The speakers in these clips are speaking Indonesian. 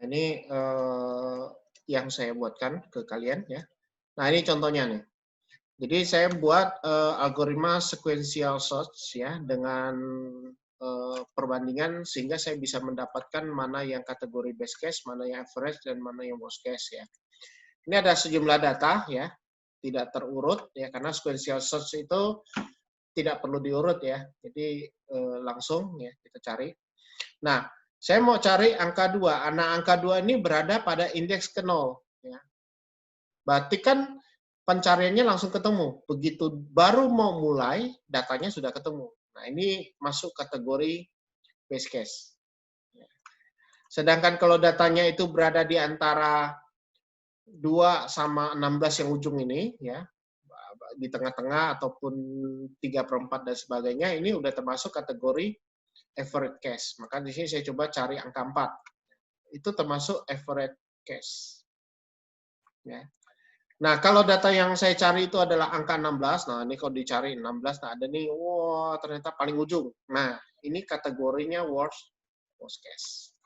Ini yang saya buatkan ke kalian ya. Nah ini contohnya nih. Jadi saya buat algoritma sequential search ya dengan perbandingan sehingga saya bisa mendapatkan mana yang kategori best case, mana yang average dan mana yang worst case ya. Ini ada sejumlah data ya, tidak terurut ya karena sequential search itu tidak perlu diurut ya. Jadi langsung ya kita cari. Nah, saya mau cari angka 2. Nah, angka 2 ini berada pada indeks ke 0 ya. Berarti kan pencariannya langsung ketemu. Begitu baru mau mulai, datanya sudah ketemu. Nah, ini masuk kategori base case. Sedangkan kalau datanya itu berada di antara 2 sama 16 yang ujung ini, ya, di tengah-tengah ataupun 3/4 dan sebagainya, ini udah termasuk kategori average case. Maka di sini saya coba cari angka 4. Itu termasuk average case. Ya. Nah, kalau data yang saya cari itu adalah angka 16, nah ini kalau dicari 16, nah ada nih, wah ternyata paling ujung. Nah, ini kategorinya worst case.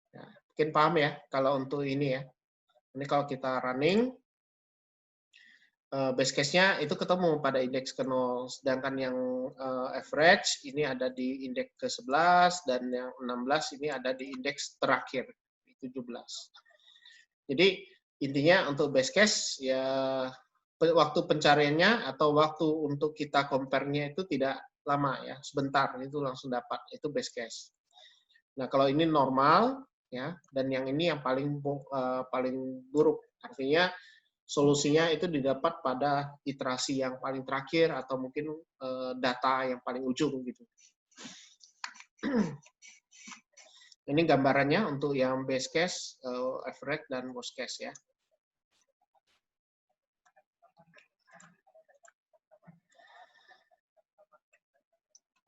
Ya, mungkin paham ya kalau untuk ini ya. Ini kalau kita running, base case-nya itu ketemu pada indeks ke 0, sedangkan yang average ini ada di indeks ke 11, dan yang 16 ini ada di indeks terakhir, di 17. Jadi, intinya untuk base case ya waktu pencariannya atau waktu untuk kita compare-nya itu tidak lama ya, sebentar itu langsung dapat, itu base case. Nah, kalau ini normal ya, dan yang ini yang paling buruk. Artinya solusinya itu didapat pada iterasi yang paling terakhir atau mungkin data yang paling ujung gitu. Ini gambarannya untuk yang base case, average dan worst case ya.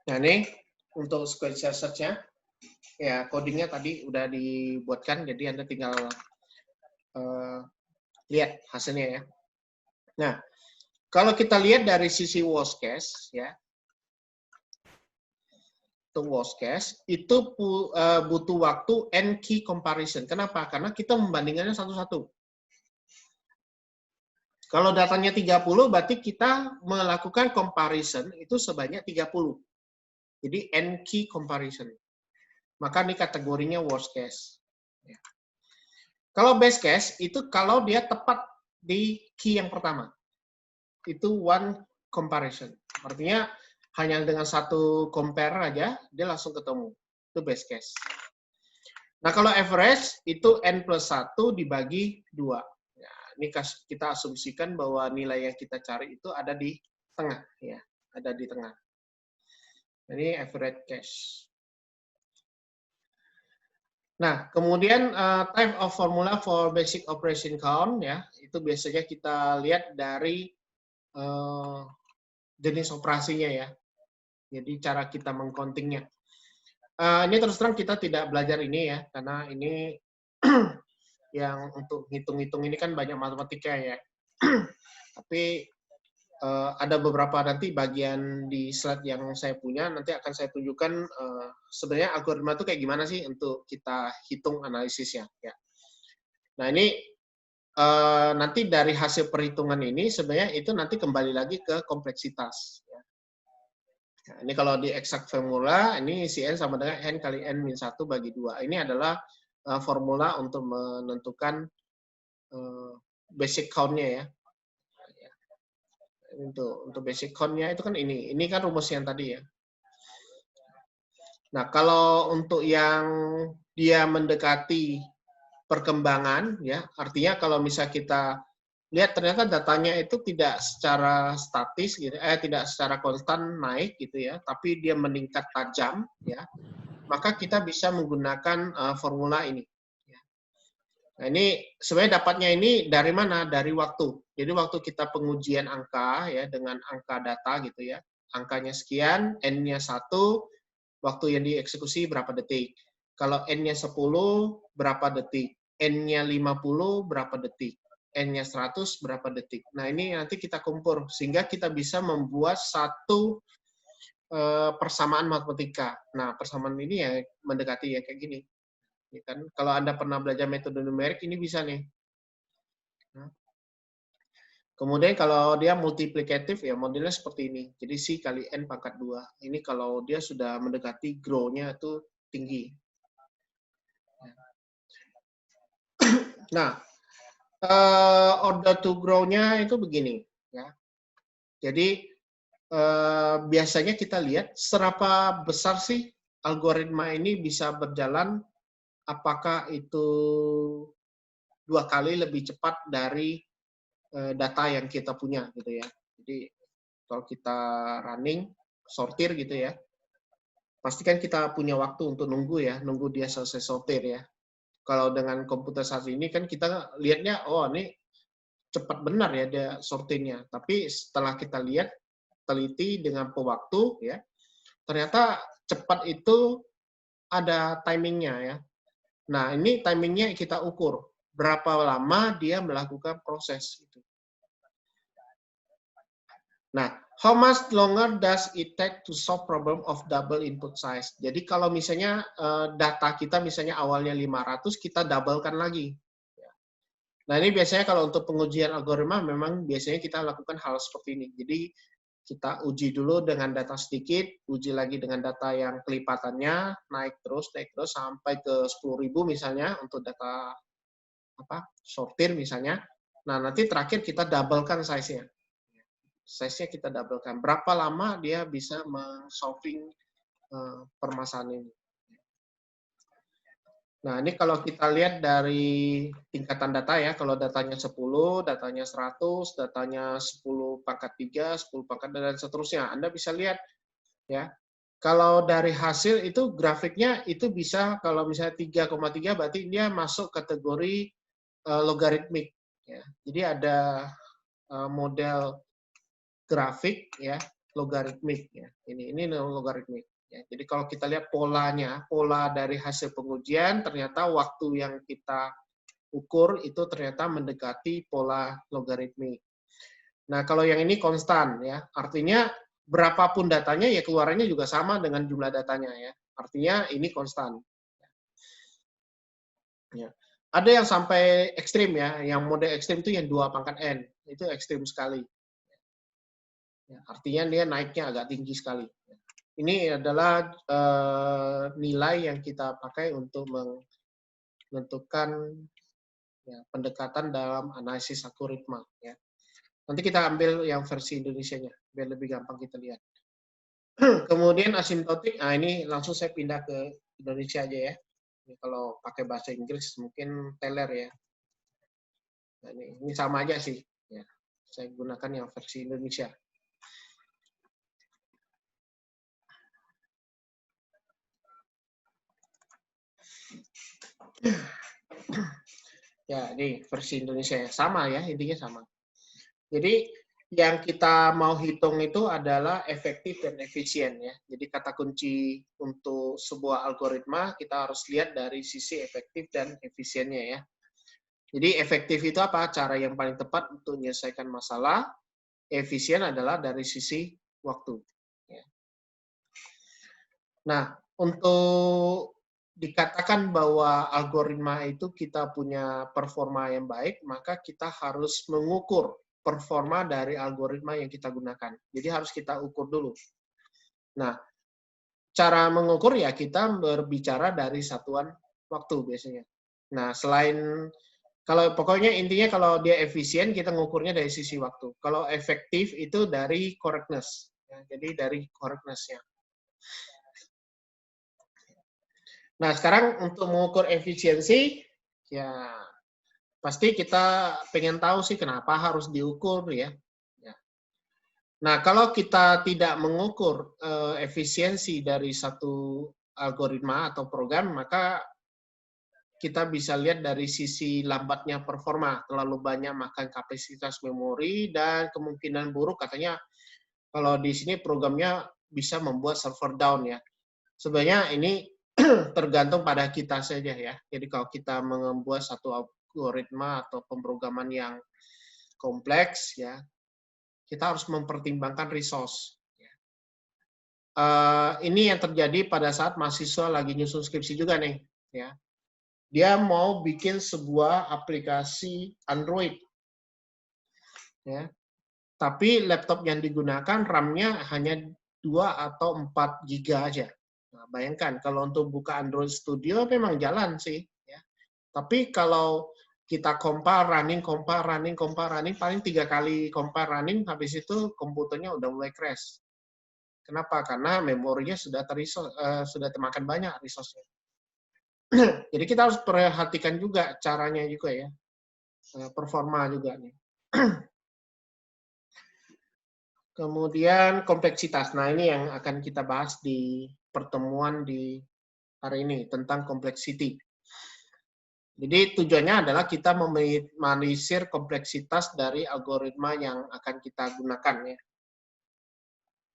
Nah, ini untuk sequential search-nya, ya codingnya tadi udah dibuatkan, jadi Anda tinggal lihat hasilnya ya. Nah, kalau kita lihat dari sisi worst case, ya, untuk worst case, itu butuh waktu n key comparison. Kenapa? Karena kita membandingkannya satu-satu. Kalau datanya 30, berarti kita melakukan comparison itu sebanyak 30. Jadi n key comparison. Maka ini kategorinya worst case. Ya. Kalau best case, itu kalau dia tepat di key yang pertama. Itu one comparison. Artinya hanya dengan satu compare aja, dia langsung ketemu. Itu best case. Nah, kalau average, itu n+1 dibagi 2. Nah, ini kita asumsikan bahwa nilai yang kita cari itu ada di tengah. Ya, ada di tengah. Ini average case. Nah, kemudian type of formula for basic operation count ya, itu biasanya kita lihat dari jenis operasinya ya. Jadi cara kita mengcountingnya. Ini terus terang kita tidak belajar ini ya, karena ini yang untuk hitung-hitung ini kan banyak matematika ya. Tapi ada beberapa nanti bagian di slide yang saya punya, nanti akan saya tunjukkan sebenarnya algoritma itu kayak gimana sih untuk kita hitung analisisnya. Ya. Nah ini nanti dari hasil perhitungan ini sebenarnya itu nanti kembali lagi ke kompleksitas. Ya. Nah, ini kalau di exact formula, ini si N sama dengan N kali N-1 bagi 2. Ini adalah formula untuk menentukan basic count-nya ya. Untuk basic count-nya itu kan ini kan rumus yang tadi ya. Nah, kalau untuk yang dia mendekati perkembangan ya, artinya kalau misal kita lihat ternyata datanya itu tidak secara statis gitu, tidak secara konstan naik gitu ya, tapi dia meningkat tajam ya, maka kita bisa menggunakan formula ini. Nah, ini sebenarnya dapatnya ini dari mana? Dari waktu. Jadi waktu kita pengujian angka ya dengan angka data gitu ya. Angkanya sekian, N-nya 1, waktu yang dieksekusi berapa detik. Kalau N-nya 10, berapa detik. N-nya 50, berapa detik. N-nya 100, berapa detik. Nah, ini nanti kita kumpul sehingga kita bisa membuat satu persamaan matematika. Nah, persamaan ini ya mendekati ya kayak gini. Ya kan? Kalau Anda pernah belajar metode numerik, ini bisa nih. Nah, kemudian kalau dia multiplikatif, ya modelnya seperti ini. Jadi C kali N pangkat 2. Ini kalau dia sudah mendekati grow-nya itu tinggi. Nah, order to grow-nya itu begini. Ya. Jadi, biasanya kita lihat seberapa besar sih algoritma ini bisa berjalan, apakah itu 2 kali lebih cepat dari data yang kita punya gitu ya. Jadi kalau kita running sortir gitu ya, pastikan kita punya waktu untuk nunggu ya, nunggu dia selesai sortir ya. Kalau dengan komputer saat ini kan kita lihatnya, oh ini cepat benar ya dia sortirnya. Tapi setelah kita lihat, teliti dengan pewaktu ya, ternyata cepat itu ada timingnya ya. Nah ini timingnya kita ukur, berapa lama dia melakukan proses itu. Nah, how much longer does it take to solve problem of double input size? Jadi kalau misalnya data kita misalnya awalnya 500, kita doublekan lagi. Nah, ini biasanya kalau untuk pengujian algoritma memang biasanya kita lakukan hal seperti ini. Jadi kita uji dulu dengan data sedikit, uji lagi dengan data yang kelipatannya, naik terus sampai ke 10.000 misalnya untuk data sortir misalnya. Nah, nanti terakhir kita doublekan size-nya. Size-nya kita doublekan. Berapa lama dia bisa solving permasalahan ini. Nah, ini kalau kita lihat dari tingkatan data ya, kalau datanya 10, datanya 100, datanya 10 pangkat 3, 10 pangkat dan seterusnya. Anda bisa lihat ya. Kalau dari hasil itu grafiknya itu bisa kalau misalnya 3,3 berarti dia masuk kategori logaritmik ya. Jadi ada model grafik ya logaritmik ya. Ini logaritmik ya. Jadi kalau kita lihat polanya, pola dari hasil pengujian ternyata waktu yang kita ukur itu ternyata mendekati pola logaritmik. Nah, kalau yang ini konstan ya. Artinya berapapun datanya ya keluarannya juga sama dengan jumlah datanya ya. Artinya ini konstan. Ya. Ada yang sampai ekstrim ya, yang mode ekstrim itu yang 2 pangkat N. Itu ekstrim sekali. Ya, artinya dia naiknya agak tinggi sekali. Ini adalah nilai yang kita pakai untuk menentukan ya, pendekatan dalam analisis algoritma. Ya. Nanti kita ambil yang versi Indonesianya, biar lebih gampang kita lihat. Kemudian asintotik, nah ini langsung saya pindah ke Indonesia aja ya. Ini kalau pakai bahasa Inggris mungkin teler ya. Nah, ini sama aja sih. Ya. Saya gunakan yang versi Indonesia. Ya, ini versi Indonesia ya. Sama ya, intinya sama. Jadi yang kita mau hitung itu adalah efektif dan efisien ya. Jadi kata kunci untuk sebuah algoritma kita harus lihat dari sisi efektif dan efisiennya ya. Jadi efektif itu apa? Cara yang paling tepat untuk menyelesaikan masalah. Efisien adalah dari sisi waktu. Ya. Nah, untuk dikatakan bahwa algoritma itu kita punya performa yang baik, maka kita harus mengukur performa dari algoritma yang kita gunakan. Jadi harus kita ukur dulu. Nah, cara mengukur ya kita berbicara dari satuan waktu biasanya. Nah, selain kalau pokoknya intinya kalau dia efisien kita ngukurnya dari sisi waktu. Kalau efektif itu dari correctness. Ya, jadi dari correctness-nya. Nah, sekarang untuk mengukur efisiensi, ya pasti kita pengen tahu sih kenapa harus diukur ya. Nah, kalau kita tidak mengukur efisiensi dari satu algoritma atau program, maka kita bisa lihat dari sisi lambatnya performa, terlalu banyak makan kapasitas memori, dan kemungkinan buruk katanya kalau di sini programnya bisa membuat server down ya. Sebenarnya ini tergantung pada kita saja ya. Jadi kalau kita membuat satu algoritma atau pemrograman yang kompleks ya, kita harus mempertimbangkan resource. Ini yang terjadi pada saat mahasiswa lagi nyusun skripsi juga nih, ya. dia mau bikin sebuah aplikasi Android, ya. Tapi laptop yang digunakan RAM-nya hanya 2 atau 4 giga aja. Nah, bayangkan kalau untuk buka Android Studio memang jalan sih, ya. Tapi kalau kita compare running, paling 3 kali compare running, habis itu komputernya udah mulai crash. Kenapa? Karena memorinya sudah sudah termakan banyak resource-nya. Jadi kita harus perhatikan juga caranya juga ya, performa juga nih. Kemudian kompleksitas. Nah, ini yang akan kita bahas di pertemuan di hari ini tentang complexity. Jadi tujuannya adalah kita meminimalisir kompleksitas dari algoritma yang akan kita gunakan ya.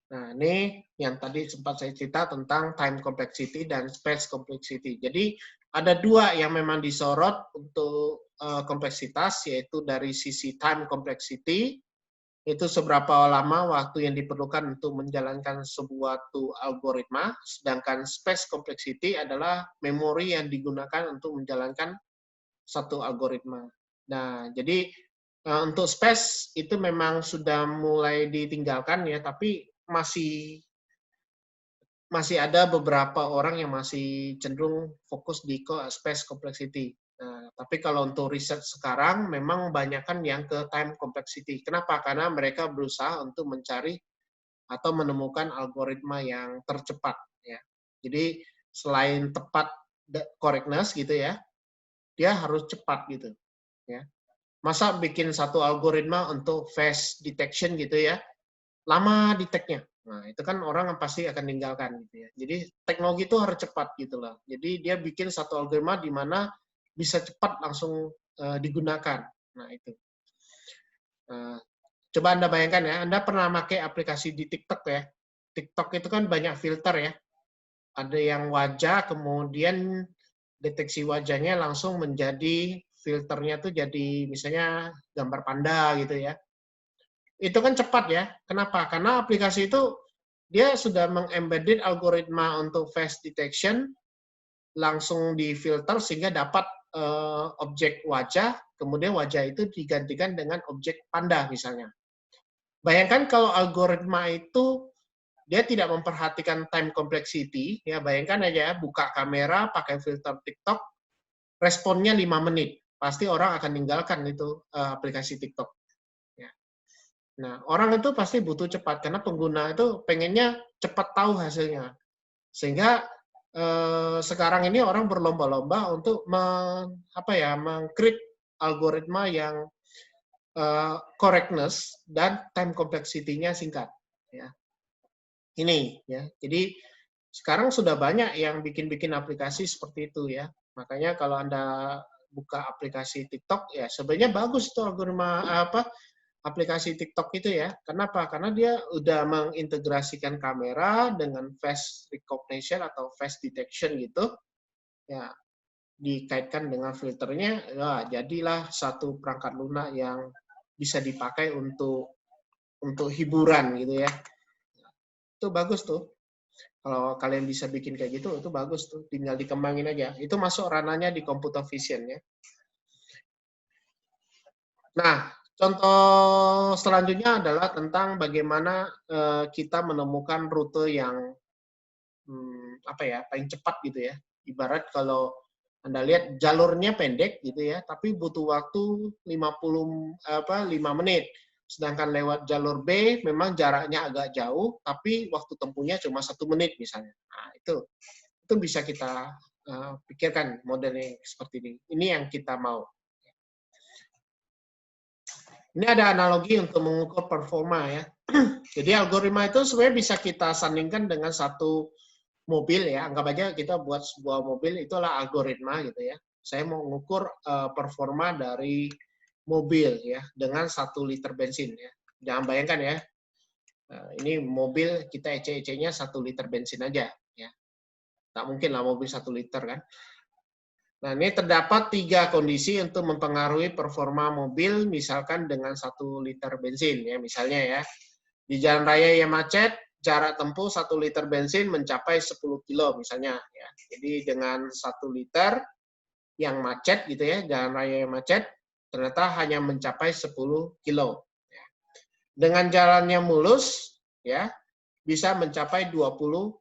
Nah, ini yang tadi sempat saya cerita tentang time complexity dan space complexity. Jadi ada dua yang memang disorot untuk kompleksitas, yaitu dari sisi time complexity, itu seberapa lama waktu yang diperlukan untuk menjalankan sebuah algoritma, sedangkan space complexity adalah memori yang digunakan untuk menjalankan satu algoritma. Nah, jadi untuk space itu memang sudah mulai ditinggalkan ya, tapi masih ada beberapa orang yang masih cenderung fokus di space complexity. Nah, tapi kalau untuk riset sekarang memang banyakkan yang ke time complexity. Kenapa? Karena mereka berusaha untuk mencari atau menemukan algoritma yang tercepat ya. Jadi selain tepat correctness gitu ya, dia harus cepat gitu ya. Masa bikin satu algoritma untuk face detection gitu ya, lama detect-nya. Nah, itu kan orang pasti akan tinggalkan gitu ya. Jadi teknologi itu harus cepat gitu loh. Jadi dia bikin satu algoritma di mana bisa cepat langsung digunakan. Nah, itu. Coba Anda bayangkan ya, Anda pernah pakai aplikasi di TikTok ya. TikTok itu kan banyak filter ya. Ada yang wajah, kemudian deteksi wajahnya langsung menjadi filternya tuh jadi misalnya gambar panda gitu ya. Itu kan cepat ya. Kenapa? Karena aplikasi itu dia sudah mengembedded algoritma untuk face detection, langsung difilter sehingga dapat objek wajah, kemudian wajah itu digantikan dengan objek panda misalnya. Bayangkan kalau algoritma itu dia tidak memperhatikan time complexity, ya bayangkan aja buka kamera pakai filter TikTok, responnya 5 menit. Pasti orang akan tinggalkan itu aplikasi TikTok. Nah, orang itu pasti butuh cepat karena pengguna itu pengennya cepat tahu hasilnya. Sehingga sekarang ini orang berlomba-lomba untuk mengcreate algoritma yang correctness dan time complexity-nya singkat. Ya. Ini ya. Jadi sekarang sudah banyak yang bikin-bikin aplikasi seperti itu ya. Makanya kalau Anda buka aplikasi TikTok ya sebenarnya bagus tuh algoritma aplikasi TikTok itu ya. Kenapa? Karena dia udah mengintegrasikan kamera dengan face recognition atau face detection gitu. Ya, dikaitkan dengan filternya, ya jadilah satu perangkat lunak yang bisa dipakai untuk hiburan gitu ya. Itu bagus tuh. Kalau kalian bisa bikin kayak gitu, itu bagus tuh. Tinggal dikembangin aja. Itu masuk ranahnya di computer vision ya. Nah, contoh selanjutnya adalah tentang bagaimana kita menemukan rute yang paling cepat gitu ya. Ibarat kalau Anda lihat jalurnya pendek gitu ya, tapi butuh waktu 5 menit. Sedangkan lewat jalur B memang jaraknya agak jauh, tapi waktu tempuhnya cuma 1 menit misalnya. Nah, itu bisa kita pikirkan modelnya seperti ini. Ini yang kita mau. Ini ada analogi untuk mengukur performa ya. Jadi algoritma itu sebenarnya bisa kita sandingkan dengan satu mobil ya. Anggap aja kita buat sebuah mobil, itulah algoritma gitu ya. Saya mau mengukur performa dari mobil ya dengan 1 liter bensin ya. Jangan bayangkan ya. Ini mobil kita ece-ecenya 1 liter bensin aja ya. Tak mungkin lah mobil 1 liter kan. Nah, ini terdapat 3 kondisi untuk mempengaruhi performa mobil, misalkan dengan 1 liter bensin, ya misalnya ya. Di jalan raya yang macet, jarak tempuh 1 liter bensin mencapai 10 kilo misalnya. Ya. Jadi dengan 1 liter, yang macet gitu ya, jalan raya yang macet, ternyata hanya mencapai 10 kilo. Dengan jalannya mulus, ya, bisa mencapai 20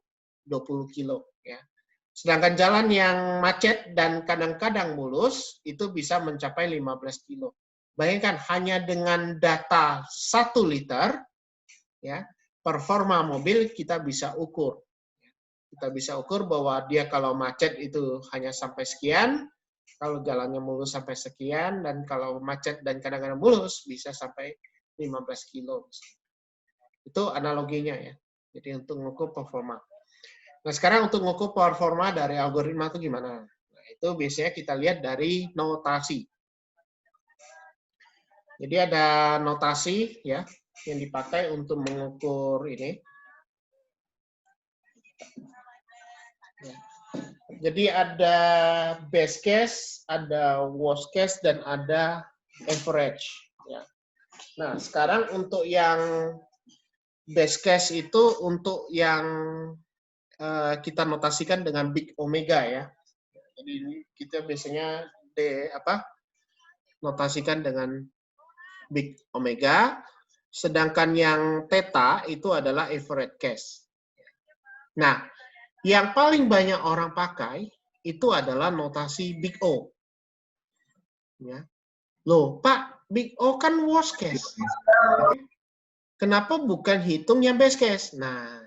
kilo. Ya. Sedangkan jalan yang macet dan kadang-kadang mulus, itu bisa mencapai 15 kilo. Bayangkan, hanya dengan data 1 liter, ya, performa mobil kita bisa ukur. Kita bisa ukur bahwa dia kalau macet itu hanya sampai sekian, kalau jalannya mulus sampai sekian, dan kalau macet dan kadang-kadang mulus bisa sampai 15 kilo. Itu analoginya ya. Jadi untuk mengukur performa. Nah sekarang untuk mengukur performa dari algoritma itu gimana? Nah, itu biasanya kita lihat dari notasi. Jadi ada notasi ya yang dipakai untuk mengukur ini. Jadi ada best case, ada worst case, dan ada average. Ya. Nah, sekarang untuk yang best case itu untuk yang kita notasikan dengan big omega ya. Jadi kita biasanya notasikan dengan big omega, sedangkan yang theta itu adalah average case. Nah, yang paling banyak orang pakai itu adalah notasi big O. Ya. Loh, Pak, big O kan worst case. Kenapa bukan hitung yang best case? Nah,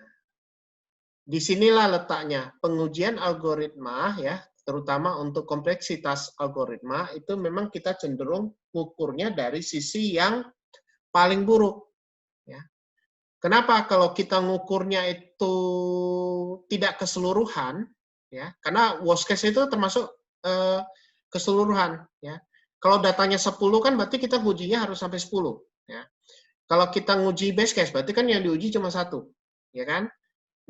disinilah letaknya. Pengujian algoritma, ya, terutama untuk kompleksitas algoritma, itu memang kita cenderung mengukurnya dari sisi yang paling buruk. Ya. Kenapa? Kalau kita ngukurnya itu tidak keseluruhan, ya, karena worst case itu termasuk keseluruhan. Ya. Kalau datanya 10 kan berarti kita ngujinya harus sampai 10. Ya. Kalau kita nguji best case, berarti kan yang diuji cuma 1. Ya kan?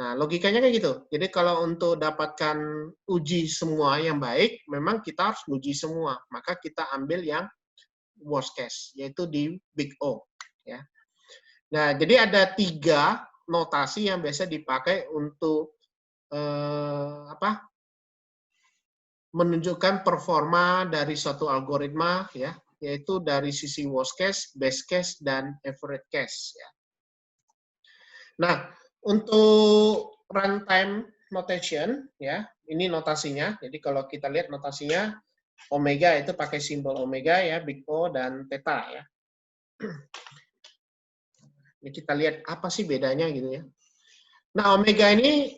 Nah, logikanya kayak gitu. Jadi kalau untuk dapatkan uji semua yang baik, memang kita harus uji semua. Maka kita ambil yang worst case, yaitu di big O. Ya. Nah, jadi ada 3 notasi yang biasa dipakai untuk menunjukkan performa dari suatu algoritma, ya, yaitu dari sisi worst case, best case, dan average case. Ya. Nah, untuk runtime notation, ya, ini notasinya. Jadi kalau kita lihat notasinya, omega itu pakai simbol omega ya, big O dan theta ya. Ini kita lihat apa sih bedanya gitu ya. Nah, omega ini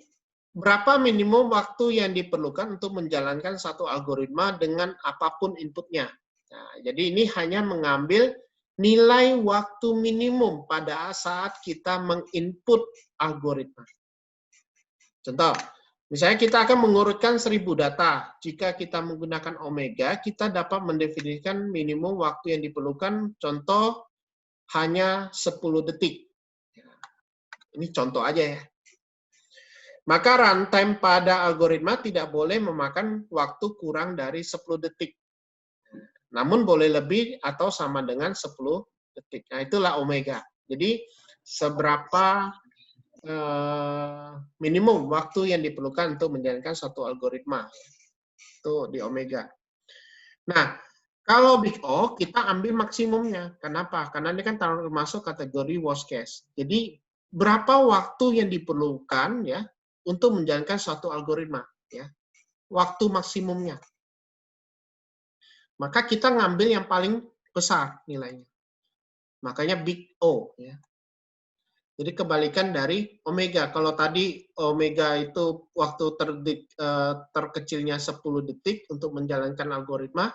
berapa minimum waktu yang diperlukan untuk menjalankan satu algoritma dengan apapun inputnya. Nah, jadi ini hanya mengambil nilai waktu minimum pada saat kita menginput algoritma. Contoh, misalnya kita akan mengurutkan 1000 data. Jika kita menggunakan omega, kita dapat mendefinisikan minimum waktu yang diperlukan, contoh, hanya 10 detik. Ini contoh aja ya. Maka runtime pada algoritma tidak boleh memakan waktu kurang dari 10 detik. Namun boleh lebih atau sama dengan 10 detik. Nah, itulah omega. Jadi, seberapa minimum waktu yang diperlukan untuk menjalankan suatu algoritma. Itu di omega. Nah, kalau big O, kita ambil maksimumnya. Kenapa? Karena ini kan termasuk kategori worst case. Jadi, berapa waktu yang diperlukan ya untuk menjalankan suatu algoritma, ya, waktu maksimumnya. Maka kita ngambil yang paling besar nilainya. Makanya big O. Ya. Jadi kebalikan dari omega. Kalau tadi omega itu waktu terkecilnya 10 detik untuk menjalankan algoritma,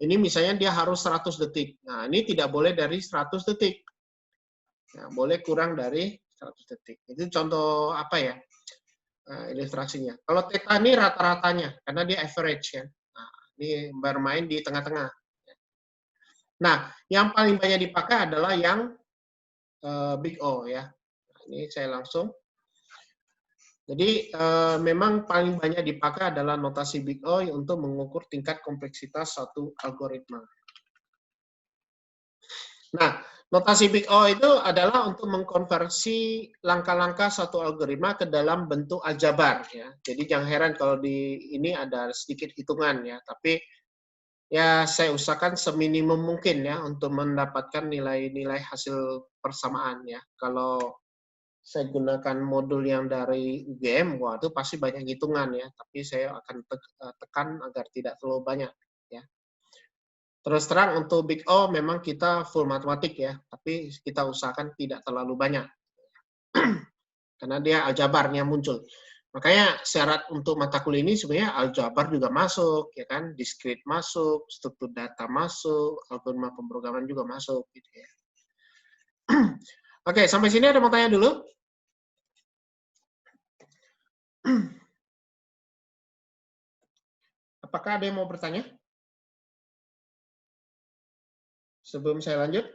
ini misalnya dia harus 100 detik. Nah, ini tidak boleh dari 100 detik. Nah, boleh kurang dari 100 detik. Itu contoh apa ya? Ilustrasinya. Kalau theta ini rata-ratanya, karena dia average ya. Nah, ini bermain di tengah-tengah. Nah, yang paling banyak dipakai adalah yang big O ya. Nah, ini saya langsung. Jadi memang paling banyak dipakai adalah notasi big O untuk mengukur tingkat kompleksitas suatu algoritma. Nah, Notasi Big O itu adalah untuk mengkonversi langkah-langkah satu algoritma ke dalam bentuk aljabar ya. Jadi jangan heran kalau di ini ada sedikit hitungan ya, tapi ya saya usahakan seminimum mungkin ya untuk mendapatkan nilai-nilai hasil persamaan ya. Kalau saya gunakan modul yang dari UGM, wah itu pasti banyak hitungan ya, tapi saya akan tekan agar tidak terlalu banyak ya. Terus terang untuk Big O memang kita full matematik ya, tapi kita usahakan tidak terlalu banyak. Karena dia aljabarnya muncul. Makanya syarat untuk mata kuliah ini sebenarnya aljabar juga masuk, ya kan? Discrete masuk, struktur data masuk, algoritma pemrograman juga masuk, gitu ya. Oke, sampai sini ada mau tanya dulu? Apakah ada yang mau bertanya? Sebelum saya lanjut.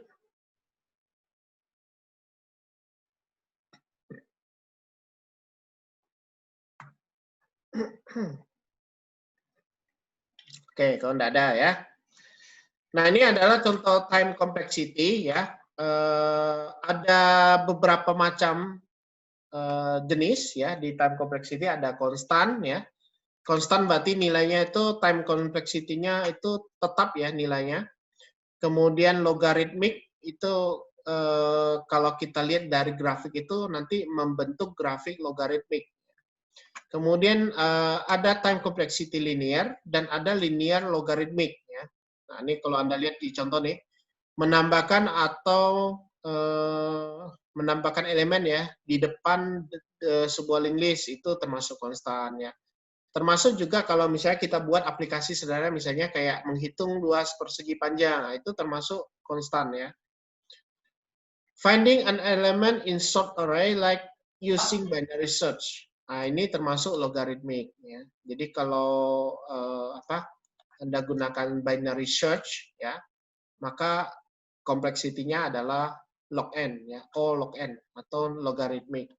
Oke, kalau tidak ada ya. Nah, ini adalah contoh time complexity ya. Ada beberapa macam jenis ya di time complexity, ada konstan ya. Konstan berarti nilainya itu time complexity-nya itu tetap ya nilainya. Kemudian logaritmik itu kalau kita lihat dari grafik itu nanti membentuk grafik logaritmik. Kemudian ada time complexity linear dan ada linear logaritmik ya. Nah, ini kalau Anda lihat di contoh nih, menambahkan atau menambahkan elemen ya di depan sebuah linked list itu termasuk konstan ya. Termasuk juga kalau misalnya kita buat aplikasi sederhana misalnya kayak menghitung luas persegi panjang, nah, itu termasuk konstan ya. Finding an element in sort array like using binary search. Nah, ini termasuk logaritmik ya. Jadi kalau Anda gunakan binary search ya, maka kompleksitinya adalah log n ya, O log n atau logaritmik.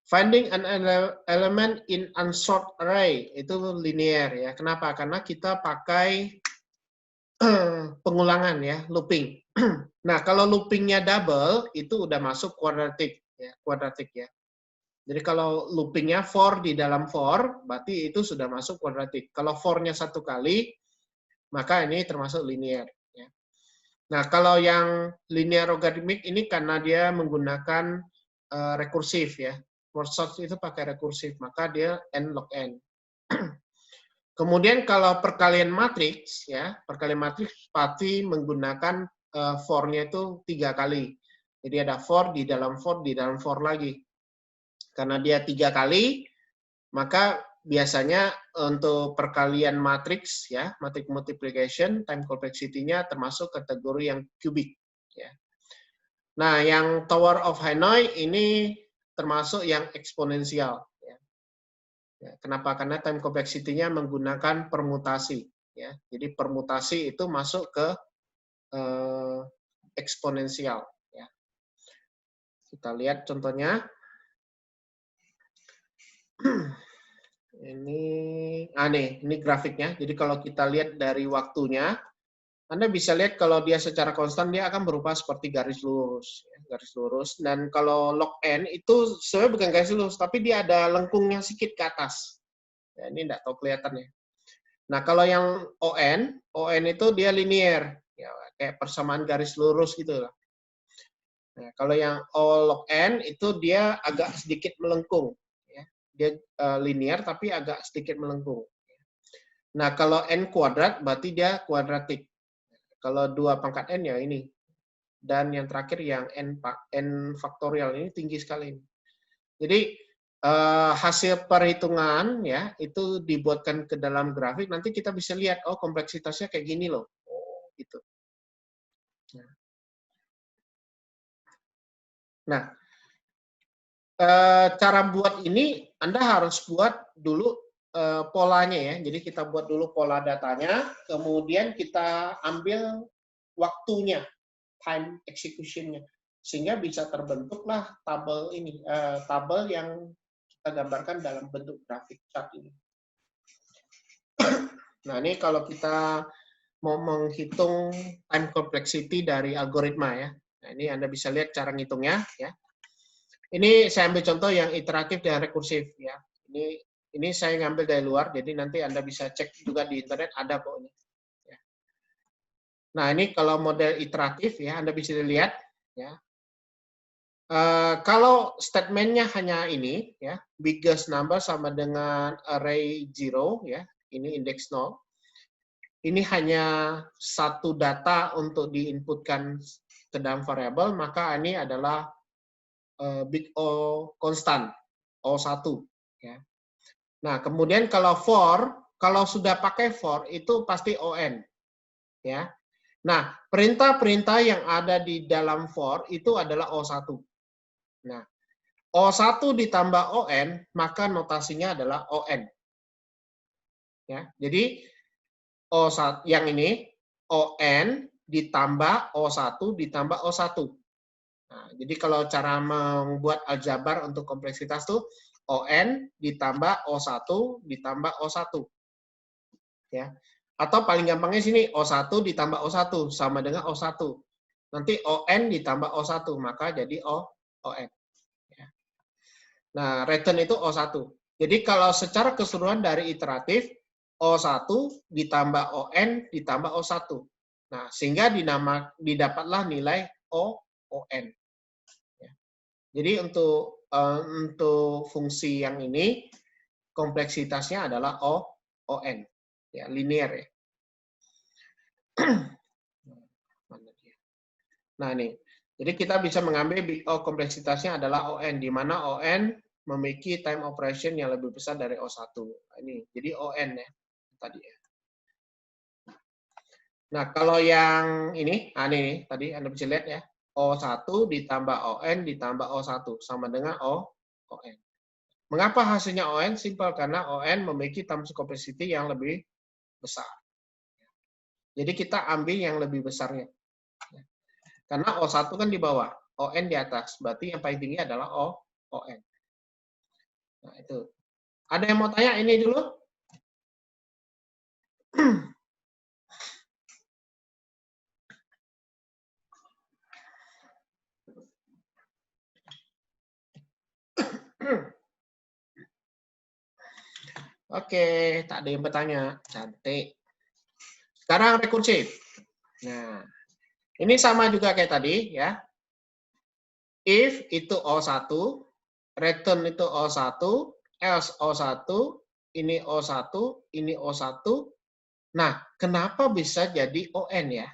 Finding an element in unsort array itu linear ya. Kenapa? Karena kita pakai pengulangan ya, looping. Nah, kalau loopingnya double itu udah masuk kuadratik ya. Jadi kalau loopingnya for di dalam for, berarti itu sudah masuk kuadratik. Kalau for-nya satu kali, maka ini termasuk linear. Ya. Nah, kalau yang linear logaritmik ini karena dia menggunakan rekursif ya. Word search itu pakai rekursif, maka dia n log n. Kemudian kalau perkalian matriks ya, perkalian matriks pasti menggunakan for-nya itu 3 kali. Jadi ada for di dalam for di dalam for lagi. Karena dia 3 kali, maka biasanya untuk perkalian matriks ya, matrix multiplication, time complexity-nya termasuk kategori yang kubik ya. Nah, yang Tower of Hanoi ini termasuk yang eksponensial. Ya, kenapa? Karena time complexity-nya menggunakan permutasi. Ya. Jadi permutasi itu masuk ke eksponensial. Ya. Kita lihat contohnya. Ini grafiknya. Jadi kalau kita lihat dari waktunya, Anda bisa lihat kalau dia secara konstan dia akan berupa seperti garis lurus, ya, garis lurus. Dan kalau log n itu sebenarnya bukan garis lurus, tapi dia ada lengkungnya sedikit ke atas. Ya, ini tidak tahu kelihatannya. Nah kalau yang on itu dia linear, ya, kayak persamaan garis lurus gitu lah. Nah, kalau yang O log n itu dia agak sedikit melengkung, ya. Dia linear tapi agak sedikit melengkung. Nah kalau n kuadrat berarti dia kuadratik. Kalau 2 pangkat n ya ini. Dan yang terakhir yang n faktorial ini tinggi sekali. Jadi hasil perhitungan ya itu dibuatkan ke dalam grafik. Nanti kita bisa lihat oh kompleksitasnya kayak gini loh. Oh gitu. Nah cara buat ini Anda harus buat dulu polanya ya. Jadi kita buat dulu pola datanya, kemudian kita ambil waktunya, time execution-nya, sehingga bisa terbentuklah tabel ini, tabel yang kita gambarkan dalam bentuk grafik chart ini. Nah ini kalau kita mau menghitung time complexity dari algoritma ya. Nah, ini Anda bisa lihat cara ngitungnya ya. Ini saya ambil contoh yang iteratif dan rekursif ya. Ini saya ngambil dari luar, jadi nanti Anda bisa cek juga di internet, ada kok ini. Ya. Nah, ini kalau model iteratif ya, Anda bisa lihat ya. Kalau statementnya hanya ini ya, biggest number sama dengan array 0 ya, ini indeks 0. Ini hanya satu data untuk diinputkan ke dalam variabel, maka ini adalah big O konstan, O1 ya. Nah, kemudian kalau for, kalau sudah pakai for itu pasti ON ya. Nah, perintah-perintah yang ada di dalam for itu adalah O1. Nah, O1 ditambah ON, maka notasinya adalah ON. Ya, jadi O1 yang ini ON ditambah O1 ditambah O1. Nah, jadi kalau cara membuat aljabar untuk kompleksitas tuh ON ditambah O1 ditambah O1. Ya. Atau paling gampangnya sini O1 ditambah O1 sama dengan O1. Nanti ON ditambah O1 maka jadi ON. Ya. Nah, return itu O1. Jadi kalau secara keseluruhan dari iteratif O1 ditambah ON ditambah O1. Nah, sehingga didapatlah nilai ON. Ya. Jadi untuk fungsi yang ini kompleksitasnya adalah ON. Ya, linear ya. Nah, ini. Jadi kita bisa mengambil big O kompleksitasnya adalah ON, di mana ON memiliki time operation yang lebih besar dari O1. Nah, ini. Jadi ON ya tadi ya. Nah, kalau yang ini tadi Anda bisa lihat ya. O1 ditambah ON ditambah O1 sama dengan ON. Mengapa hasilnya ON? Simpel, karena ON memiliki time complexity yang lebih besar. Jadi kita ambil yang lebih besarnya. Karena O1 kan di bawah, ON di atas. Berarti yang paling tinggi adalah ON. Nah, itu. Ada yang mau tanya ini dulu? Oke, tak ada yang bertanya. Cantik. Sekarang rekursif. Nah, ini sama juga kayak tadi ya. If itu O1, return itu O1, else O1, ini O1, ini O1. Nah, kenapa bisa jadi ON ya?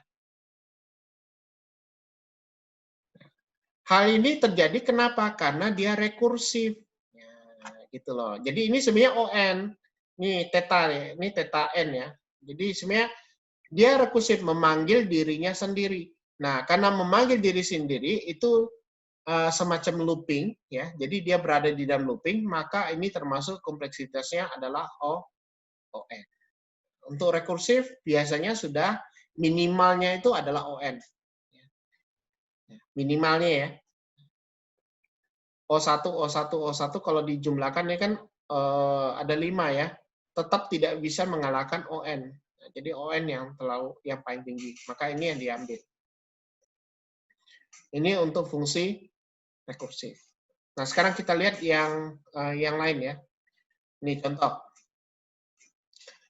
Hal ini terjadi kenapa? Karena dia rekursif. Nah, gitu loh. Jadi ini sebenarnya ON. Ini theta N ya. Jadi sebenarnya dia rekursif, memanggil dirinya sendiri. Nah, karena memanggil diri sendiri itu semacam looping ya. Jadi dia berada di dalam looping, maka ini termasuk kompleksitasnya adalah ON. Untuk rekursif biasanya sudah minimalnya itu adalah ON. Minimalnya ya. O1, O1, O1 kalau dijumlahkan ini kan ada 5 ya. Tetap tidak bisa mengalahkan ON. Nah, jadi ON yang paling tinggi. Maka ini yang diambil. Ini untuk fungsi rekursif. Nah, sekarang kita lihat yang lain ya. Ini contoh.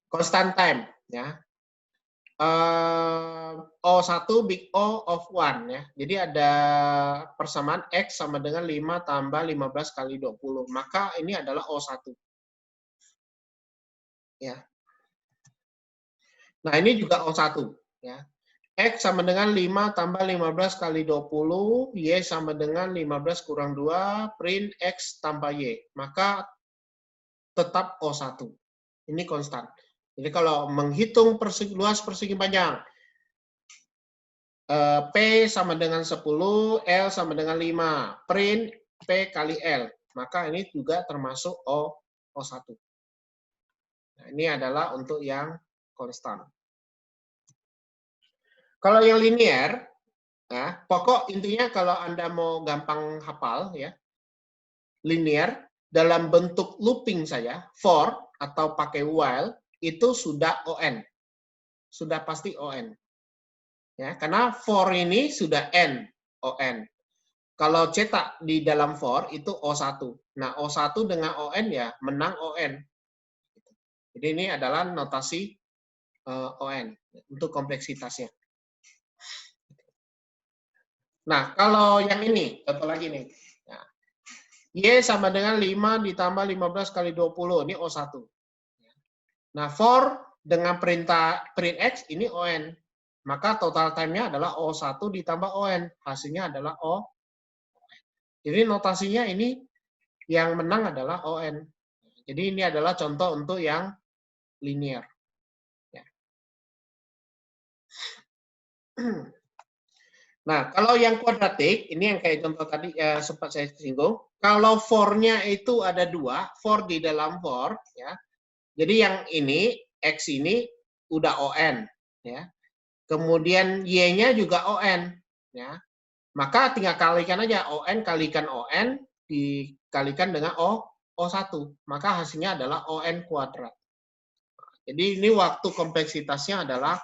Constant time ya. O1 big O of 1 ya. Jadi ada persamaan X sama dengan 5 tambah 15 kali 20. Maka ini adalah O1. Ya. Nah, ini juga O1 ya. X sama dengan 5 tambah 15 kali 20, Y sama dengan 15 kurang 2, print X tambah Y. Maka tetap O1. Ini konstan. Jadi kalau menghitung luas persegi panjang, P sama dengan 10, L sama dengan 5, print P kali L. Maka ini juga termasuk O1. Nah, ini adalah untuk yang konstan. Kalau yang linear, nah, pokok intinya kalau Anda mau gampang hafal, ya, linear dalam bentuk looping saja, for atau pakai while, itu sudah ON. Sudah pasti ON. Ya, karena for ini sudah N. ON. Kalau cetak di dalam for itu O1. Nah, O1 dengan ON ya menang ON. Jadi ini adalah notasi ON untuk kompleksitasnya. Nah, kalau yang ini, contoh lagi nih. Nah, Y sama dengan 5 ditambah 15 kali 20. Ini O1. Nah, for dengan perintah print X ini ON. Maka total time-nya adalah O1 ditambah ON. Hasilnya adalah O. Jadi notasinya ini yang menang adalah ON. Jadi ini adalah contoh untuk yang linear. Ya. Nah, kalau yang kuadratik, ini yang kayak contoh tadi sempat saya singgung. Kalau for-nya itu ada 2, for di dalam for, ya. Jadi yang ini, X ini udah ON, ya. Kemudian Y-nya juga ON, ya. Maka tinggal kalikan aja ON kalikan ON dikalikan dengan O1. Maka hasilnya adalah ON kuadrat. Jadi ini waktu kompleksitasnya adalah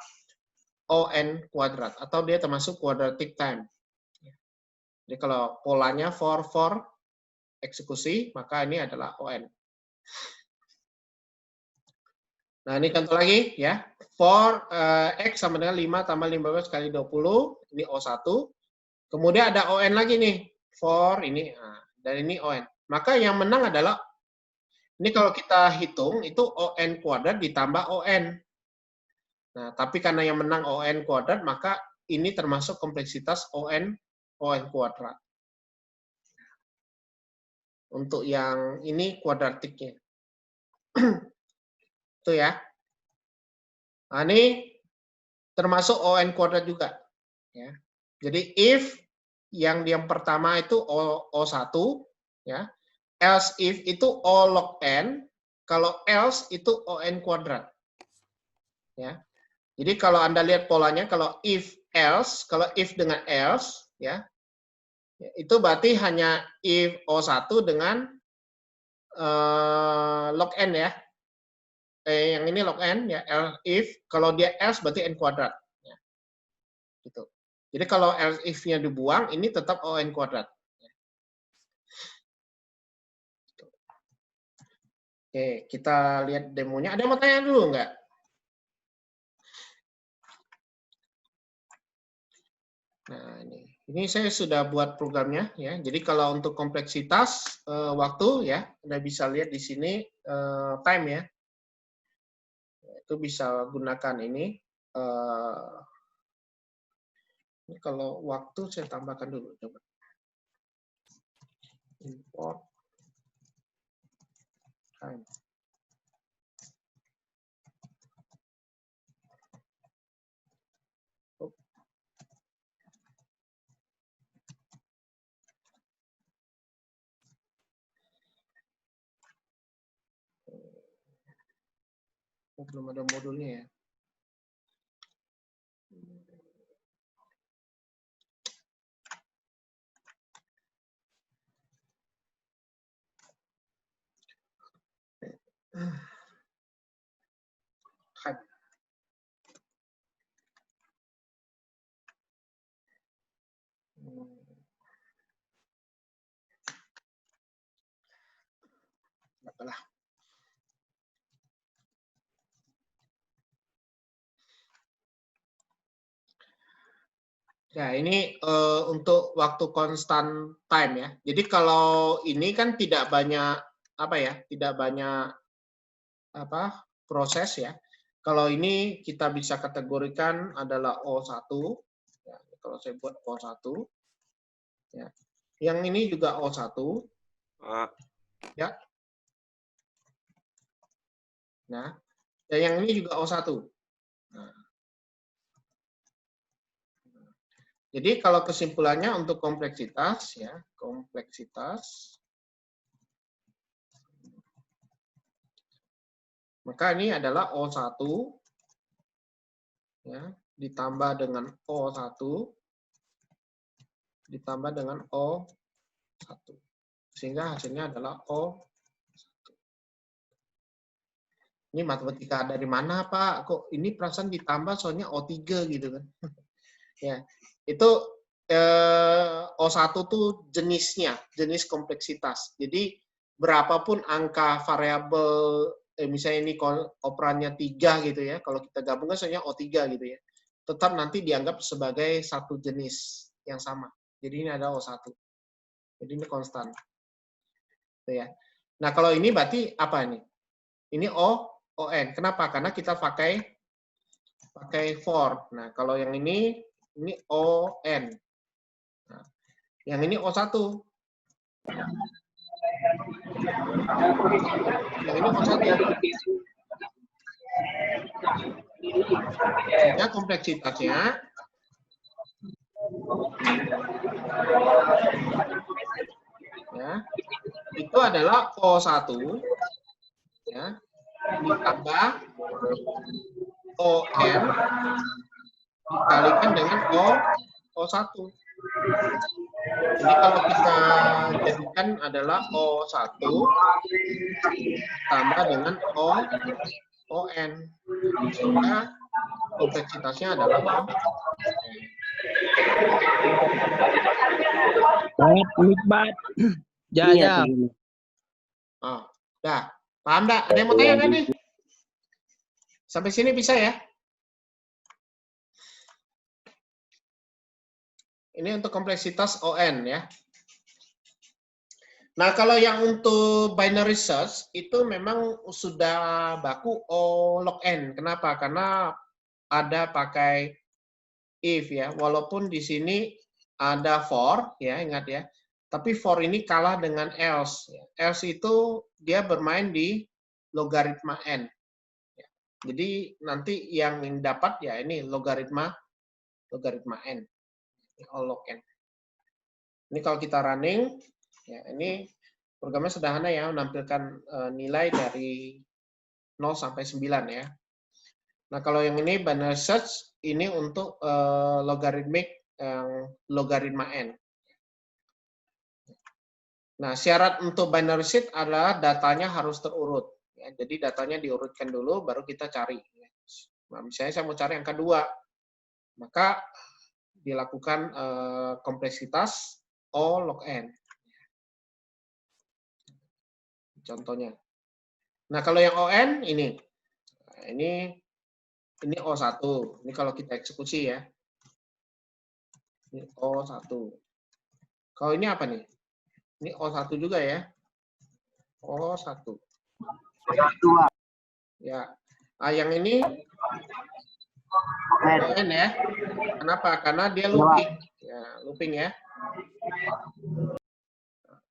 ON kuadrat atau dia termasuk quadratic time. Jadi kalau polanya for eksekusi, maka ini adalah ON. Nah, ini contoh lagi ya. For X sama dengan 5 tambah 15 kali 20, ini O1. Kemudian ada ON lagi nih, for ini, dan ini ON. Maka yang menang adalah, ini kalau kita hitung, itu ON kuadrat ditambah ON. Nah, tapi karena yang menang ON kuadrat, maka ini termasuk kompleksitas ON kuadrat. Untuk yang ini kuadratiknya. Itu ya. Nah, ini termasuk ON kuadrat juga. Ya. Jadi if yang pertama itu O1, ya. Else if itu O log N, kalau else itu ON kuadrat. Ya. Jadi kalau Anda lihat polanya, kalau if else, kalau if dengan else, ya, itu berarti hanya if O1 dengan log N ya. Yang ini log N ya, if, kalau dia else berarti N kuadrat. Ya. Gitu. Jadi kalau else if-nya dibuang, ini tetap ON kuadrat. Oke, kita lihat demonya. Ada yang mau tanya dulu nggak? Nah, ini saya sudah buat programnya ya. Jadi kalau untuk kompleksitas waktu ya, Anda bisa lihat di sini time ya. Itu bisa gunakan ini. Ini kalau waktu saya tambahkan dulu coba. Import time. Belum ada modulnya ya. Apalah. Ya, ini untuk waktu konstan time ya. Jadi kalau ini kan tidak banyak apa ya, tidak banyak apa proses ya. Kalau ini kita bisa kategorikan adalah O1. Ya, kalau saya buat O1. Ya. Yang ini juga O1. Ya. Nah, dan yang ini juga O1. Nah. Jadi kalau kesimpulannya untuk kompleksitas ya, kompleksitas maka ini adalah O1 ya, ditambah dengan O1 ditambah dengan O1. Sehingga hasilnya adalah O1. Ini matematika dari mana, Pak? Kok ini perasaan ditambah soalnya O3 gitu kan. Ya. Itu O1 tuh jenisnya, jenis kompleksitas. Jadi berapapun angka variabel, misalnya ini operannya 3 gitu ya, kalau kita gabungkan sebenarnya O3 gitu ya, tetap nanti dianggap sebagai satu jenis yang sama. Jadi ini ada O1. Jadi ini konstan. Gitu ya. Nah, kalau ini berarti apa ini? Ini ON. Kenapa? Karena kita pakai for. Nah, kalau yang ini ON. Nah, yang ini O1. Yang ini O1. Sehingga kompleksitasnya ya, itu adalah O1 ya, ditambah ON dikalikan dengan O1. Jadi kalau kita jadikan adalah O1 tambah dengan ON. Sehingga kompleksitasnya adalah ON. Nikmat. Ya. Oh, dah. Paham dah? Ada yang mau tanya kan nih? Sampai sini bisa ya? Ini untuk kompleksitas ON ya. Nah, kalau yang untuk binary search itu memang sudah baku O log N. Kenapa? Karena ada pakai if ya. Walaupun di sini ada for ya, ingat ya. Tapi for ini kalah dengan else. Else itu dia bermain di logaritma N. Jadi nanti yang dapat ya ini logaritma N. O log N. Ini kalau kita running, ya ini programnya sederhana ya, menampilkan nilai dari 0 sampai 9 ya. Nah kalau yang ini binary search, ini untuk logaritmik logaritma N. Nah syarat untuk binary search adalah datanya harus terurut. Ya, jadi datanya diurutkan dulu, baru kita cari. Nah, misalnya saya mau cari yang kedua, maka dilakukan kompleksitas O log N. Contohnya. Nah, kalau yang ON ini. Nah, ini O1. Ini kalau kita eksekusi ya. Ini O1. Kalau ini apa nih? Ini O1 juga ya. O1. Ya. Nah, yang ini ON ya. Kenapa? Karena dia looping. Ya, looping ya.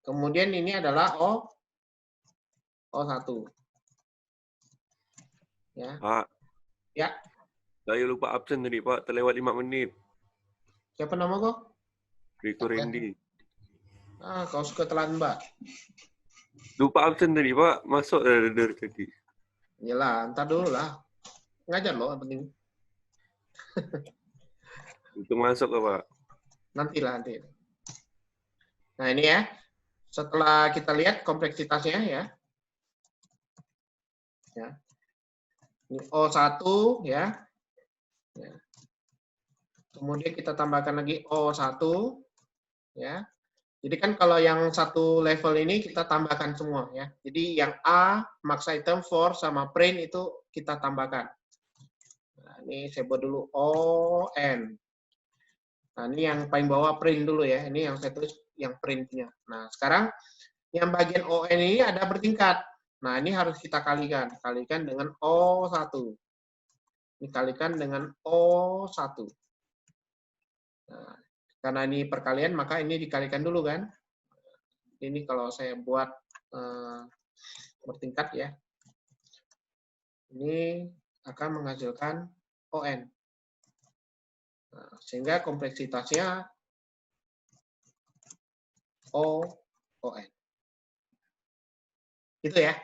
Kemudian ini adalah O1. Ya. Pak. Ya. Saya lupa absen tadi, Pak. Terlewat 5 menit. Siapa nama kau? Rico Randy. Ah, kau suka telat, Mbak. Lupa absen tadi, Pak. Masuk dari tadi. Yalah, ntar dulu lah. Ngajar loh, yang penting. Itu masuk ke Pak. Nanti. Nah, ini ya. Setelah kita lihat kompleksitasnya ya. Ya. Ini O1 ya. Ya. Kemudian kita tambahkan lagi O1 ya. Jadi kan kalau yang satu level ini kita tambahkan semua ya. Jadi yang A, max item, for sama print itu kita tambahkan. Nah, ini saya buat dulu ON. Nah, ini yang paling bawah print dulu ya. Ini yang saya tulis yang printnya. Nah, sekarang yang bagian ON ini ada bertingkat. Nah, ini harus kita kalikan. Kalikan dengan O1. Ini kalikan dengan O1. Nah, karena ini perkalian, maka ini dikalikan dulu kan. Ini kalau saya buat bertingkat ya. Ini akan menghasilkan ON. Nah, sehingga kompleksitasnya ON. Itu ya.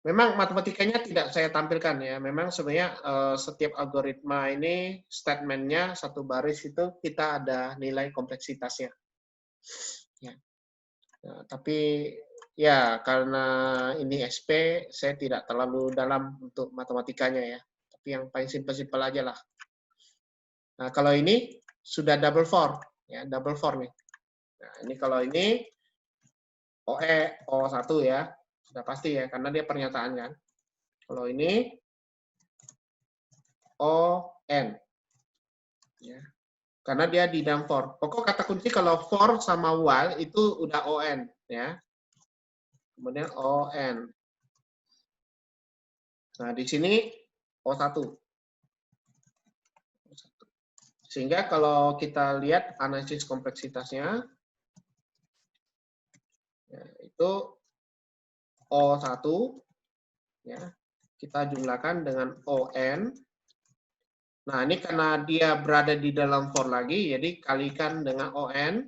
Memang matematikanya tidak saya tampilkan ya. Memang sebenarnya setiap algoritma ini statementnya satu baris itu kita ada nilai kompleksitasnya. Ya. Nah, tapi ya karena ini SP saya tidak terlalu dalam untuk matematikanya ya. Tapi yang paling simpel-simpel aja lah. Nah kalau ini sudah double for. ya, double for nih. Nah, ini kalau ini OE, O1 ya, sudah pasti ya, karena dia pernyataan kan. Kalau ini ON, ya, karena dia di dalam for. Pokok kata kunci kalau for sama while itu udah ON, ya. Kemudian ON. Nah, di sini O1. Sehingga kalau kita lihat analisis kompleksitasnya, ya, itu O1, ya, kita jumlahkan dengan ON. Nah, ini karena dia berada di dalam for lagi, jadi kalikan dengan ON,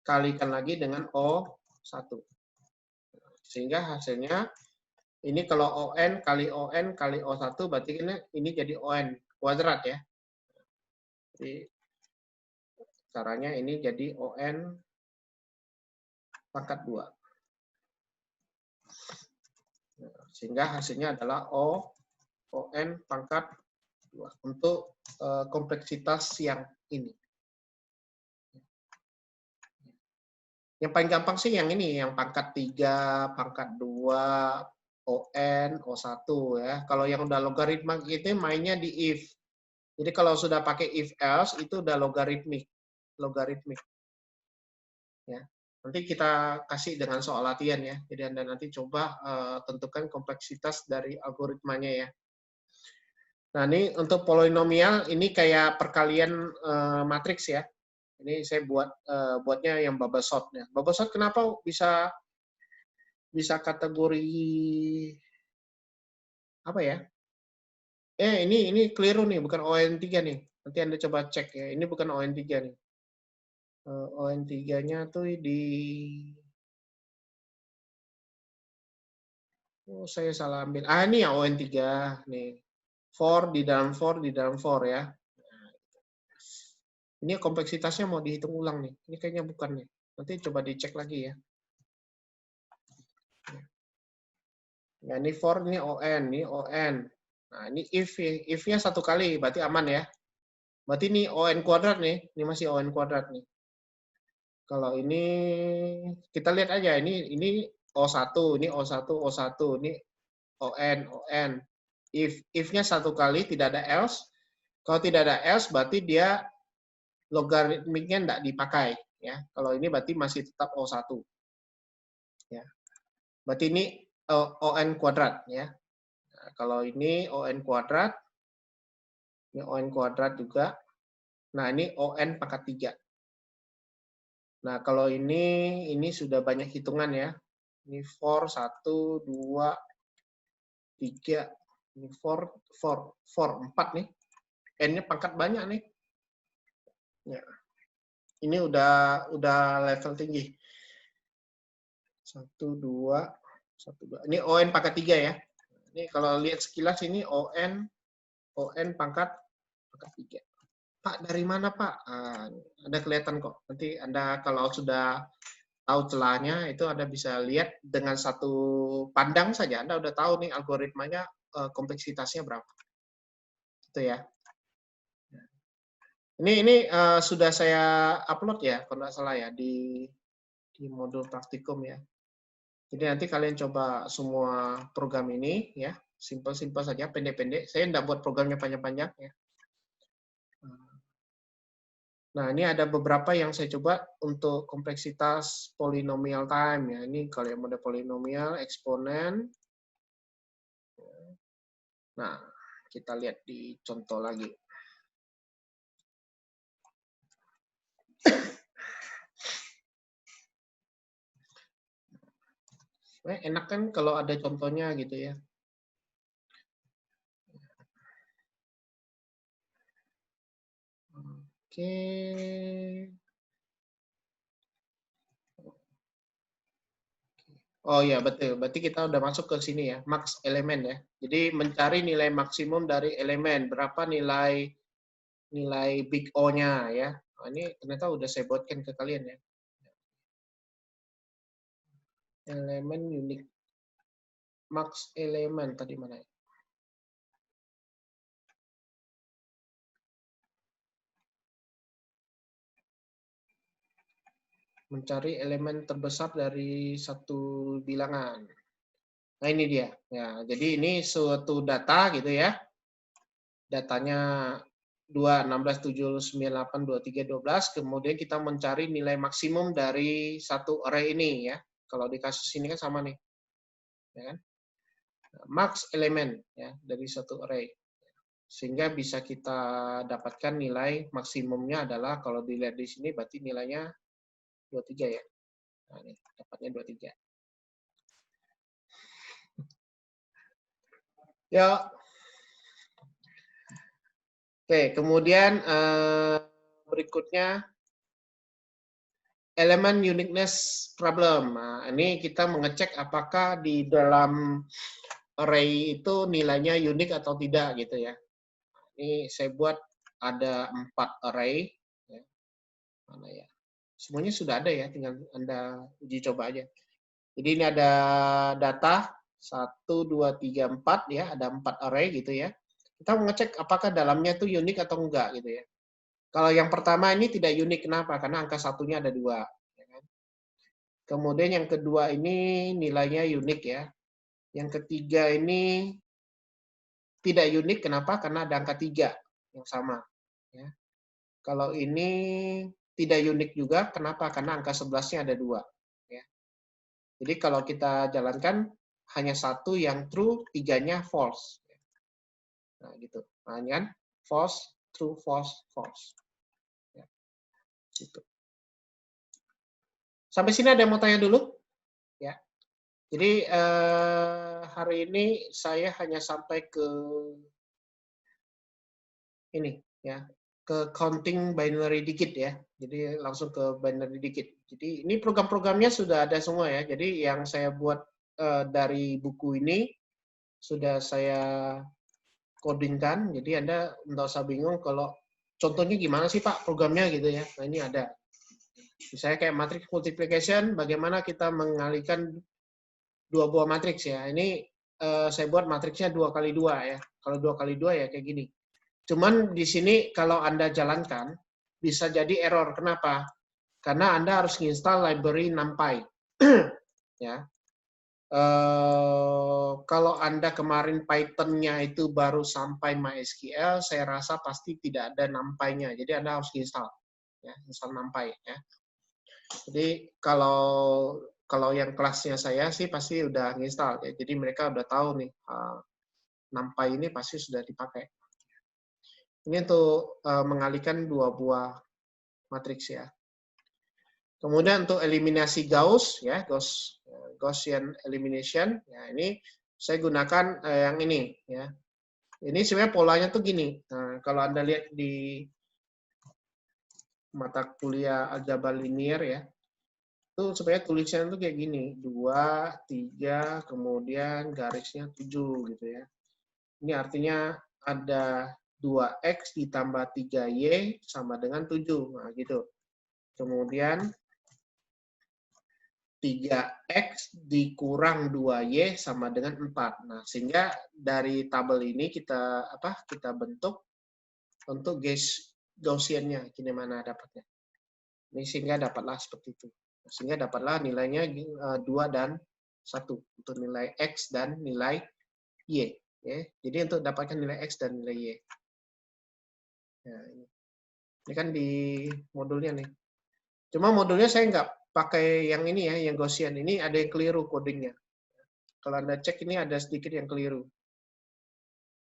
kalikan lagi dengan O1. Sehingga hasilnya, ini kalau ON kali O1, berarti ini jadi ON kuadrat ya. Jadi, caranya ini jadi ON pangkat 2. Sehingga hasilnya adalah ON pangkat 2 untuk kompleksitas yang ini. Yang paling gampang sih yang ini, yang pangkat 3, pangkat 2, ON, O1 ya. Kalau yang udah logaritma itu mainnya di if. Jadi kalau sudah pakai if else itu udah logaritmik. Ya. Nanti kita kasih dengan soal latihan ya. Jadi Anda nanti coba tentukan kompleksitas dari algoritmanya ya. Nah, ini untuk polinomial ini kayak perkalian matriks ya. Ini saya buatnya yang bubble sort ya. Bubble sort kenapa bisa kategori apa ya? Ini keliru nih, bukan ON3 nih. Nanti Anda coba cek ya. Ini bukan ON3 nih. ON3-nya tuh di Oh, saya salah ambil. Ini ya ON3 nih. For di dalam for ya. Ini kompleksitasnya mau dihitung ulang nih. Ini kayaknya bukan nih. Nanti coba dicek lagi ya. Nah, ini for, ini ON. Nah, ini if-nya satu kali, berarti aman ya. Berarti ini ON kuadrat nih. Ini masih ON kuadrat nih. Kalau ini kita lihat aja ini O1, ini O1, ini ON. If-nya satu kali tidak ada else. Kalau tidak ada else berarti dia logaritmiknya tidak dipakai ya. Kalau ini berarti masih tetap O1. Ya. Berarti ini ON kuadrat ya. Nah, kalau ini ON kuadrat, ini ON kuadrat juga. Nah, ini ON pangkat 3. Nah, kalau ini sudah banyak hitungan ya. Ini for 1, 2, 3. Ini for 4 nih. N-nya pangkat banyak nih. Ya. Ini udah level tinggi. 1, 2, 1, 2. Ini ON pangkat 3 ya. Ini kalau lihat sekilas ini ON pangkat 3. Pak, dari mana Pak? Ada kelihatan kok. Nanti Anda kalau sudah tahu celahnya, itu Anda bisa lihat dengan satu pandang saja. Anda udah tahu nih algoritmanya kompleksitasnya berapa. Itu ya. Ini sudah saya upload ya, kalau nggak salah ya, di modul praktikum ya. Jadi nanti kalian coba semua program ini ya, simpel-simpel saja, pendek-pendek. Saya nggak buat programnya panjang-panjang ya. Nah, ini ada beberapa yang saya coba untuk kompleksitas polinomial time ya. Ini kalau yang mode polinomial, eksponen. Nah, kita lihat di contoh lagi. Enak kan kalau ada contohnya gitu ya. Oke. Oh ya, betul. Berarti kita udah masuk ke sini ya, max elemen ya. Jadi mencari nilai maksimum dari elemen, berapa nilai big O-nya ya. Nah, ini ternyata udah saya buatkan ke kalian ya. Elemen unik. Max elemen tadi mana ya? mencari elemen terbesar dari satu bilangan. Nah, ini dia. Ya, jadi ini suatu data gitu ya. Datanya 2, 16, 7, 9, 8, 23, 12. Kemudian kita mencari nilai maksimum dari satu array ini ya. Kalau di kasus ini kan sama nih. Ya kan? Max elemen ya dari satu array. Sehingga bisa kita dapatkan nilai maksimumnya adalah kalau dilihat di sini berarti nilainya 23 ya. Nah, ini dapatnya 23. Ya. Oke, kemudian berikutnya elemen uniqueness problem. Nah, ini kita mengecek apakah di dalam array itu nilainya unik atau tidak gitu ya. Ini saya buat ada 4 array. Ya. Mana ya? Semuanya sudah ada ya, tinggal Anda uji coba aja. Jadi ini ada data 1, 2, 3, 4 ya, ada 4 array gitu ya. Kita mengecek apakah dalamnya itu unik atau enggak gitu ya. Kalau yang pertama ini tidak unik, kenapa? Karena angka satunya ada 2. Ya kan? Kemudian yang kedua ini nilainya unik ya. Yang ketiga ini tidak unik, kenapa? Karena ada angka 3 yang sama. Ya. Kalau ini tidak unik juga, kenapa? Karena angka 11-nya ada 2. Ya. Jadi kalau kita jalankan, hanya satu yang true, 3-nya false. Nah, gitu. Nah, ini kan false, true, false, false. Ya. Gitu. Sampai sini ada yang mau tanya dulu? Ya. Jadi hari ini saya hanya sampai ke ini ya, ke counting binary digit ya. Jadi langsung ke binary digit. Jadi ini program-programnya sudah ada semua ya. Jadi yang saya buat dari buku ini sudah saya codingkan. Jadi Anda nggak usah bingung kalau contohnya gimana sih Pak programnya gitu ya. Nah ini ada. Misalnya kayak matrix multiplication, bagaimana kita mengalihkan 2 buah matriks ya. Ini saya buat matriksnya 2 kali 2 ya. Kalau 2 kali 2 ya kayak gini. Cuman di sini kalau Anda jalankan bisa jadi error. Kenapa? Karena Anda harus install library NumPy. Ya. Kalau Anda kemarin Python-nya itu baru sampai MySQL, saya rasa pasti tidak ada NumPy-nya. Jadi Anda harus install. Ya, install NumPy ya. Jadi kalau yang kelasnya saya sih pasti udah nginstal ya. Jadi mereka udah tahu nih NumPy ini pasti sudah dipakai. Ini untuk mengalihkan 2 buah matriks ya. Kemudian untuk eliminasi Gauss ya, Gaussian elimination. Ya, ini saya gunakan yang ini ya. Ini sebenarnya polanya tuh gini. Nah, kalau Anda lihat di mata kuliah aljabar linear ya, itu sebenarnya tulisannya tuh kayak gini, 2, 3, kemudian garisnya 7 gitu ya. Ini artinya ada 2x ditambah 3y sama dengan 7. Nah, gitu. Kemudian 3x dikurang 2y sama dengan 4. Nah, sehingga dari tabel ini kita bentuk untuk Gaussian-nya gimana dapatnya. Ini sehingga dapatlah seperti itu. Sehingga dapatlah nilainya 2 dan 1 untuk nilai X dan nilai Y. Ya. Jadi untuk dapatkan nilai X dan nilai Y. Nah, ini kan di modulnya nih. Cuma modulnya saya nggak pakai yang ini ya, yang Gaussian. Ini ada yang keliru codingnya. Kalau Anda cek ini ada sedikit yang keliru.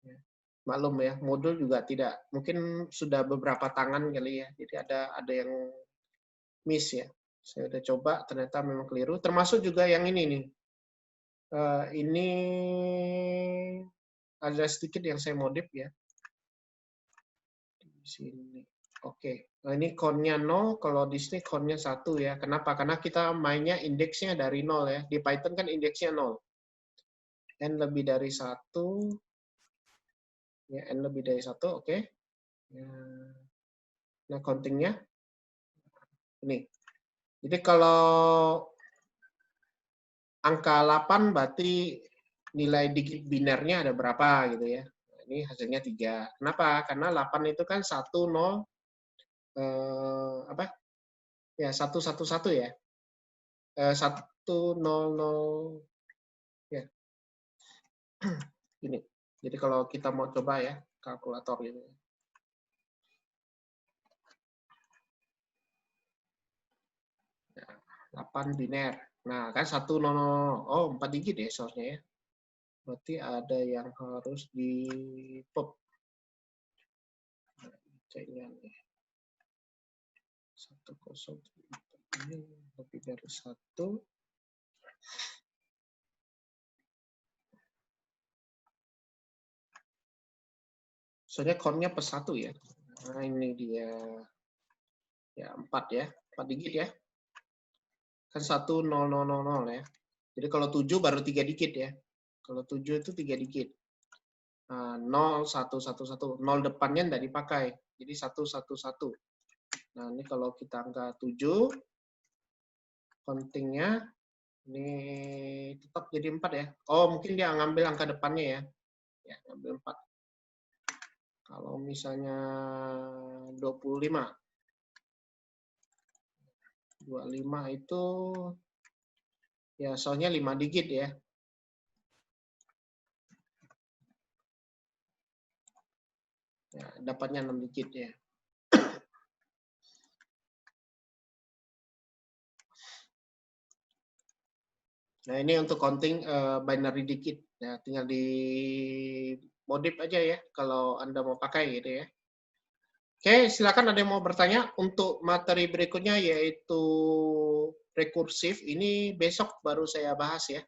Ya. Maklum ya, modul juga tidak. Mungkin sudah beberapa tangan kali ya. Jadi ada yang miss ya. Saya udah coba, ternyata memang keliru. Termasuk juga yang ini nih. Ini ada sedikit yang saya modif ya. Di sini. Oke. Nah, ini count-nya 0, kalau di sini count-nya 1 ya. Kenapa? Karena kita mainnya indeksnya dari 0 ya. Di Python kan indeksnya 0. N lebih dari 1. Ya, N lebih dari 1, oke. Ya. Nah, counting-nya ini. Jadi kalau angka 8 berarti nilai digit binernya ada berapa gitu ya. Nah, ini hasilnya 3. Kenapa? Karena 8 itu kan 1, 0, ya 1, 1, 1 ya. 100 ya. Ini. Jadi kalau kita mau coba ya kalkulator ini. Nah, 8 biner. Nah, kan 100. Oh, 4 digit ya source-nya ya. Berarti ada yang harus di pop. Ceknya nih. 10 ini lebih dari 1. Soalnya count-nya per 1 ya. Nah, ini dia. Ya, 4 ya. 4 digit ya. Kan 10000 ya. Jadi kalau 7 baru 3 digit ya. Kalau 7 itu 3 digit. Nah, 0 1 1 1. 0 depannya enggak dipakai. Jadi 1 1 1. Nah, ini kalau kita angka 7 counting-nya ini tetap jadi 4 ya. Oh, mungkin dia ngambil angka depannya ya. Ya, ngambil 4. Kalau misalnya 25 itu ya soalnya 5 digit ya. Ya, dapatnya 6 digit ya. Nah, ini untuk counting binary digit. Ya, tinggal di modif aja ya kalau Anda mau pakai gitu ya. Oke, silakan ada yang mau bertanya. Untuk materi berikutnya yaitu rekursif. Ini besok baru saya bahas ya.